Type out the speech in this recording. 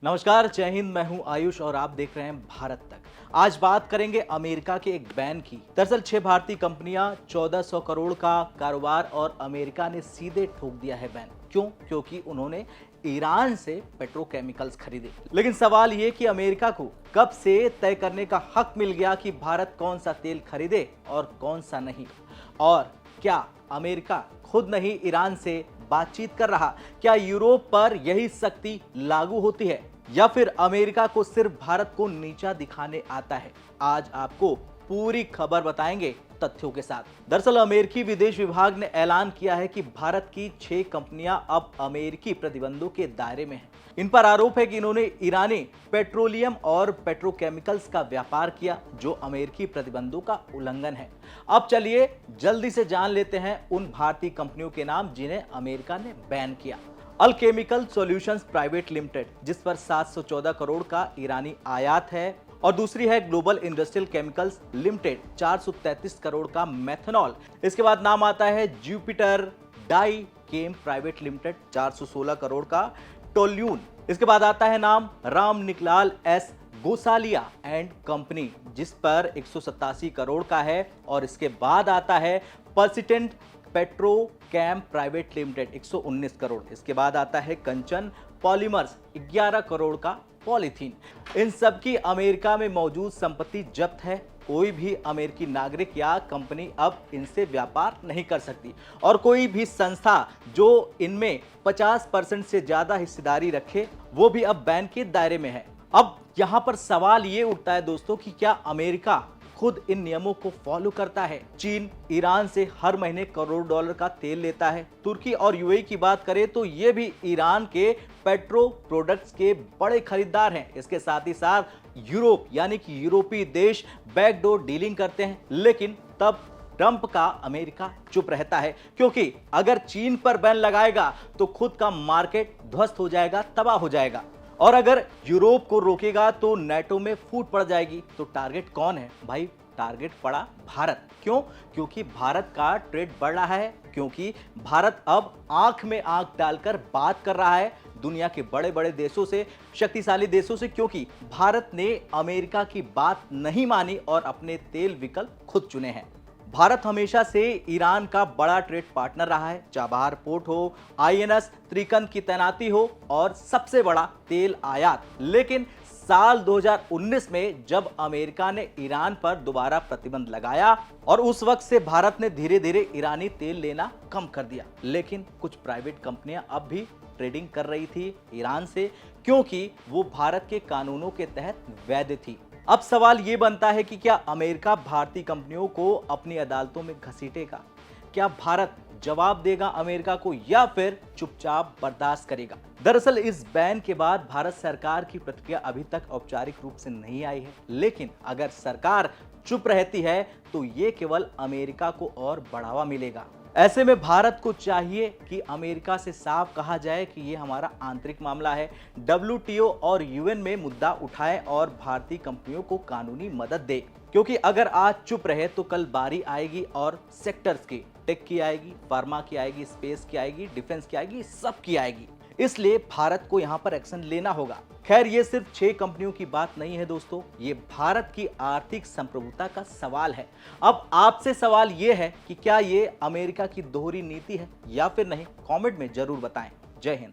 नमस्कार, जय हिंद। मैं हूं आयुष और आप देख रहे हैं भारत तक। आज बात करेंगे अमेरिका के एक बैन की। दरअसल 6 भारतीय कंपनियां 1400 करोड़ का कारोबार और अमेरिका ने सीधे ठोक दिया है बैन। क्यों? क्योंकि उन्होंने ईरान से पेट्रोकेमिकल्स खरीदे। लेकिन सवाल ये कि अमेरिका को कब से तय करने का हक मिल गया कि भारत कौन सा तेल खरीदे और कौन सा नहीं? और क्या अमेरिका खुद नहीं ईरान से बातचीत कर रहा? क्या यूरोप पर यही सख्ती लागू होती है या फिर अमेरिका को सिर्फ भारत को नीचा दिखाने आता है? आज आपको पूरी खबर बताएंगे तथ्यों के साथ। दरअसल अमेरिकी विदेश विभाग ने ऐलान किया है कि भारत की 6 कंपनियां अब अमेरिकी प्रतिबंधों के दायरे में हैं। इन पर आरोप है कि इन्होंने ईरानी पेट्रोलियम और पेट्रोकेमिकल्स का व्यापार किया, जो अमेरिकी प्रतिबंधों का उल्लंघन है। अब चलिए जल्दी से जान लेते हैं उन भारतीय कंपनियों के नाम जिन्हें अमेरिका ने बैन किया। अल्केमिकल सॉल्यूशंस प्राइवेट लिमिटेड, जिस पर 714 करोड़ का ईरानी आयात है, और दूसरी है global industrial chemicals limited, 433 crore का मेथनॉल। इसके बाद नाम आता है जुपिटर डाई केम प्राइवेट लिमिटेड, 416 करोड़ का टोल्यून। इसके बाद आता है नाम राम निकलाल एस गोसालिया एंड कंपनी, जिस पर 187 करोड़ का है। और इसके बाद आता है Persistent Petrochem Private Limited, 119 crore. इसके बाद आता है कंचन पॉलीमर्स, 11 करोड़ का पॉलीथीन। इन सब की अमेरिका में मौजूद संपत्ति जब्त है। कोई भी अमेरिकी नागरिक या कंपनी अब इनसे व्यापार नहीं कर सकती, और कोई भी संस्था जो इनमें 50% से ज्यादा हिस्सेदारी रखे वो भी अब बैन के दायरे में है। अब यहां पर सवाल ये उठता है दोस्तों कि क्या अमेरिका खुद इन नियमों को फॉलो करता है? चीन ईरान से हर महीने करोड़ डॉलर का तेल लेता है। तुर्की और यूएई की बात करें तो ये भी ईरान के पेट्रो प्रोडक्ट्स के बड़े खरीदार हैं। इसके साथ ही साथ यूरोप यानी कि यूरोपीय देश बैकडोर डीलिंग करते हैं। लेकिन तब ट्रंप का अमेरिका चुप रहता है, क्योंकि अगर चीन पर बैन लगाएगा तो खुद का मार्केट ध्वस्त हो जाएगा, तबाह हो जाएगा। और अगर यूरोप को रोकेगा तो नेटो में फूट पड़ जाएगी। तो टारगेट कौन है भाई? टारगेट पड़ा भारत। क्यों? क्योंकि भारत का ट्रेड बढ़ रहा है, क्योंकि भारत अब आंख में आंख डालकर बात कर रहा है दुनिया के बड़े बड़े देशों से, शक्तिशाली देशों से, क्योंकि भारत ने अमेरिका की बात नहीं मानी और अपने तेल विकल्प खुद चुने हैं। भारत हमेशा से ईरान का बड़ा ट्रेड पार्टनर रहा है, चाबहार पोर्ट हो, आईएनएस त्रिकंद की तैनाती हो और सबसे बड़ा तेल आयात। लेकिन साल 2019 में जब अमेरिका ने ईरान पर दोबारा प्रतिबंध लगाया और उस वक्त से भारत ने धीरे धीरे ईरानी तेल लेना कम कर दिया। लेकिन कुछ प्राइवेट कंपनियां अब भी ट्रेडिंग कर रही थी ईरान से, क्योंकि वो भारत के कानूनों के तहत वैध थी। अब सवाल ये बनता है कि क्या अमेरिका भारतीय कंपनियों को अपनी अदालतों में घसीटेगा? क्या भारत जवाब देगा अमेरिका को या फिर चुपचाप बर्दाश्त करेगा? दरअसल इस बैन के बाद भारत सरकार की प्रतिक्रिया अभी तक औपचारिक रूप से नहीं आई है, लेकिन अगर सरकार चुप रहती है तो ये केवल अमेरिका को और बढ़ावा मिलेगा। ऐसे में भारत को चाहिए कि अमेरिका से साफ कहा जाए कि ये हमारा आंतरिक मामला है, WTO और UN में मुद्दा उठाए और भारतीय कंपनियों को कानूनी मदद दे। क्योंकि अगर आज चुप रहे तो कल बारी आएगी और सेक्टर्स की, टेक की आएगी, फार्मा की आएगी, स्पेस की आएगी, डिफेंस की आएगी, सब की आएगी। इसलिए भारत को यहां पर एक्शन लेना होगा। खैर, ये सिर्फ 6 कंपनियों की बात नहीं है दोस्तों, ये भारत की आर्थिक संप्रभुता का सवाल है। अब आपसे सवाल ये है कि क्या ये अमेरिका की दोहरी नीति है या फिर नहीं? कमेंट में जरूर बताएं। जय हिंद।